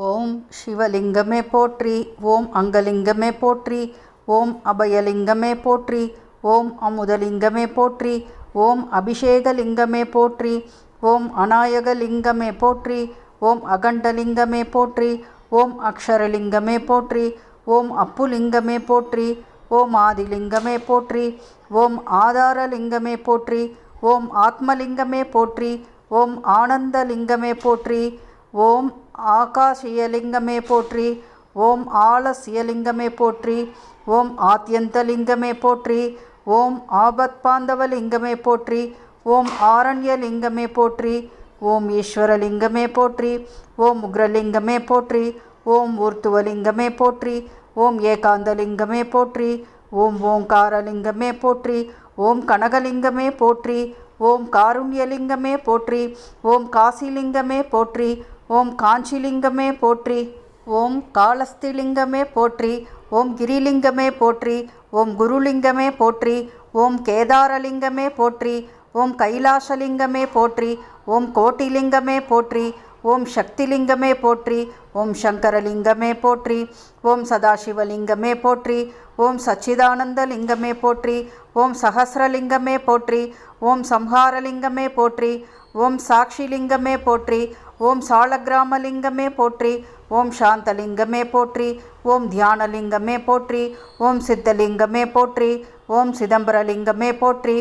ஓம் சிவலிங்கமே போற்றி. ஓம் அங்கலிங்கமே போற்றி. ஓம் அபயலிங்கமே போற்றி. ஓம் அமுதலிங்கமே போற்றி. ஓம் அபிஷேகலிங்கமே போற்றி. ஓம் அநாயகலிங்கமே போற்றி. ஓம் அகண்டலிங்கமே போற்றி. ஓம் அக்ஷரலிங்கமே போற்றி. ஓம் அப்புலிங்கமே போற்றி. ஓம் ஆதிலிங்கமே போற்றி. ஓம் ஆதாரலிங்கமே போற்றி. ஓம் ஆத்மலிங்கமே போற்றி. ஓம் ஆனந்தலிங்கமே போற்றி. ஓம் ஆகாசியலிங்கமே போற்றி. ஓம் ஆலசியலிங்கமே போற்றி. ஓம் ஆத்யந்தலிங்கமே போற்றி. ஓம் ஆபத்பாந்தவலிங்கமே போற்றி. ஓம் ஆரண்யலிங்கமே போற்றி. ஓம் ஈஸ்வரலிங்கமே போற்றி. ஓம் உக்ரலிங்கமே போற்றி. ஓம் ஊர்த்துவலிங்கமே போற்றி. ஓம் ஏகாந்தலிங்கமே போற்றி. ஓம் ஓங்காரலிங்கமே போற்றி. ஓம் கனகலிங்கமே போற்றி. ஓம் காருண்யலிங்கமே போற்றி. ஓம் காசிலிங்கமே போற்றி. ஓம் காஞ்சிலிங்கமே போற்றி. ஓம் காலஸ்திலிங்கமே போற்றி. ஓம் கிரிலிங்கமே போற்றி. ஓம் குருலிங்கமே போற்றி. ஓம் கேதாரலிங்கமே போற்றி. ஓம் கைலாசலிங்கமே போற்றி. ஓம் கோட்டிலிங்கமே போற்றி. ஓம் சக்திலிங்கமே போற்றி. ஓம் சங்கரலிங்கமே போற்றி. ஓம் சதாசிவலிங்கமே போற்றி. ஓம் சச்சிதானந்தலிங்கமே போற்றி. ஓம் சஹஸ்ரலிங்கமே போற்றி. ஓம் சம்ஹாரலிங்கமே போற்றி. ஓம் சாட்சிலிங்கமே போற்றி. ஓம் சாலக்கிராமலிங்கமே போற்றி. ஓம் சாந்தலிங்கமே போற்றி. ஓம் தியானலிங்கமே போற்றி. ஓம் சித்தலிங்கமே போற்றி. ஓம் சிதம்பரலிங்கமே போற்றி.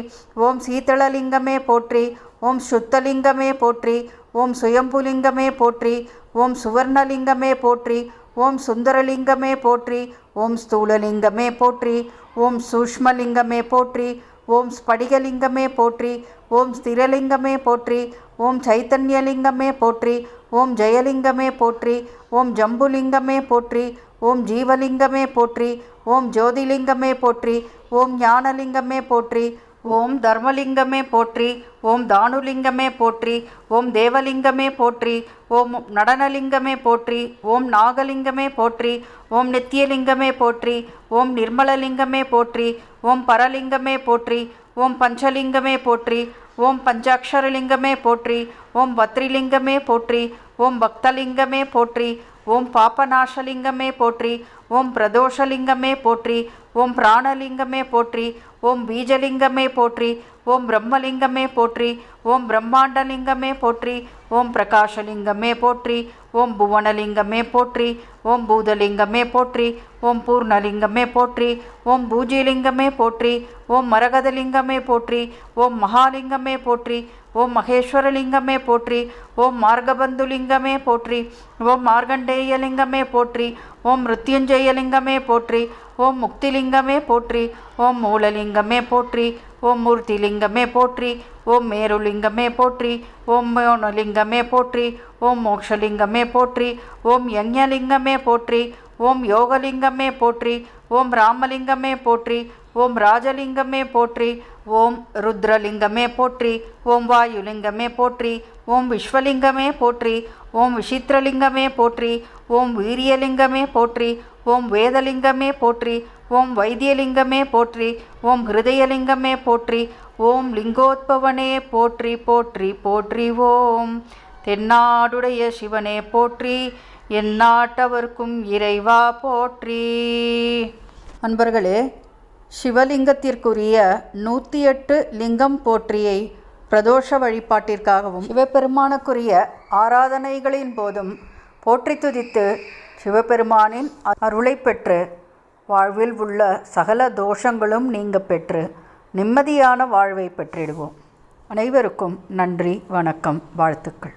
ஓம் சீதளலிங்கமே போற்றி. ஓம் சுத்தலிங்கமே போற்றி. ஓம் சுயம்புலிங்கமே போற்றி. ஓம் சுவர்ணலிங்கமே போற்றி. ஓம் சுந்தரலிங்கமே போற்றி. ஓம் ஸ்தூலலிங்கமே போற்றி. ஓம் சூஷ்மலிங்கமே போற்றி. ஓம் ஸ்படிகலிங்கமே போற்றி. ஓம் ஸ்திரலிங்கமே போற்றி. ஓம் சைத்தன்யலிங்கமே போற்றி. ஓம் ஜெயலிங்கமே போற்றி. ஓம் ஜம்புலிங்கமே போற்றி. ஓம் ஜீவலிங்கமே போற்றி. ஓம் ஜோதிலிங்கமே போற்றி. ஓம் ஞானலிங்கமே போற்றி. ஓம் தர்மலிங்கமே போற்றி. ஓம் தானுலிங்கமே போற்றி. ஓம் தேவலிங்கமே போற்றி. ஓம் நடனலிங்கமே போற்றி. ஓம் நாகலிங்கமே போற்றி. ஓம் நித்தியலிங்கமே போற்றி. ஓம் நிர்மலலிங்கமே போற்றி. ஓம் பரலிங்கமே போற்றி. ஓம் பஞ்சலிங்கமே போற்றி. ஓம் பஞ்சாட்சரலிங்கமே போற்றி. ஓம் பத்ரிலிங்கமே போற்றி. ஓம் பக்தலிங்கமே போற்றி. ஓம் பாபநாசலிங்கமே போற்றி. ஓம் பிரதோஷலிங்கமே போற்றி. ஓம் பிராணலிங்கமே போற்றி. ஓம் பீஜலிங்கமே போற்றி. ஓம் பிரம்மலிங்கமே போற்றி. ஓம் பிரம்மாண்டலிங்கமே போற்றி. ஓம் பிரகாஷலிங்கமே போற்றி. ஓம் புவனலிங்கமே போற்றி. ஓம் பூதலிங்கமே போற்றி. ஓம் பூர்ணலிங்கமே போற்றி. ஓம் பூஜிலிங்கமே போற்றி. ஓம் மரகதலிங்கமே போற்றி. ஓம் மகாலிங்கமே போற்றி. ஓம் மகேஸ்வரலிங்கமே போற்றி. ஓம் மார்கபந்துலிங்கமே போற்றி. ஓம் மார்கண்டேயலிங்கமே போற்றி. ஓம் மிருத்யுஞ்சயலிங்கமே போற்றி. ஓம் முக்திலிங்கமே போற்றி. ஓம் மூலலிங்கமே போற்றி. ஓம் மூர்த்திலிங்கமே போற்றி. ஓம் மேருலிங்கமே போற்றி. ஓம் மோனலிங்கமே போற்றி. ஓம் மோக்ஷலிங்கமே போற்றி. ஓம் யஞலிங்கமே போற்றி. ஓம் யோகலிங்கமே போற்றி. ஓம் ராமலிங்கமே போற்றி. ஓம் ராஜலிங்கமே போற்றி. ஓம் ருத்ரலிங்கமே போற்றி. ஓம் வாயுலிங்கமே போற்றி. ஓம் விஸ்வலிங்கமே போற்றி. ஓம் விசித்திரலிங்கமே போற்றி. ஓம் வீரியலிங்கமே போற்றி. ஓம் வேதலிங்கமே போற்றி. ஓம் வைத்தியலிங்கமே போற்றி. ஓம் ஹிருதயலிங்கமே போற்றி. ஓம் லிங்கோத்பவனே போற்றி போற்றி போற்றி. ஓம் தென்னாடுடைய சிவனே போற்றி. எந்நாட்டவர்க்கும் இறைவா போற்றி. அன்பர்களே, சிவலிங்கத்திற்குரிய 108 லிங்கம் போற்றியை பிரதோஷ வழிபாட்டிற்காகவும் சிவபெருமானுக்குரிய ஆராதனைகளின் போதும் போற்றி துதித்து சிவபெருமானின் அருளை பெற்று வாழ்வில் உள்ள சகல தோஷங்களும் நீங்க பெற்று நிம்மதியான வாழ்வை பெற்றிடுவோம். அனைவருக்கும் நன்றி, வணக்கம், வாழ்த்துக்கள்.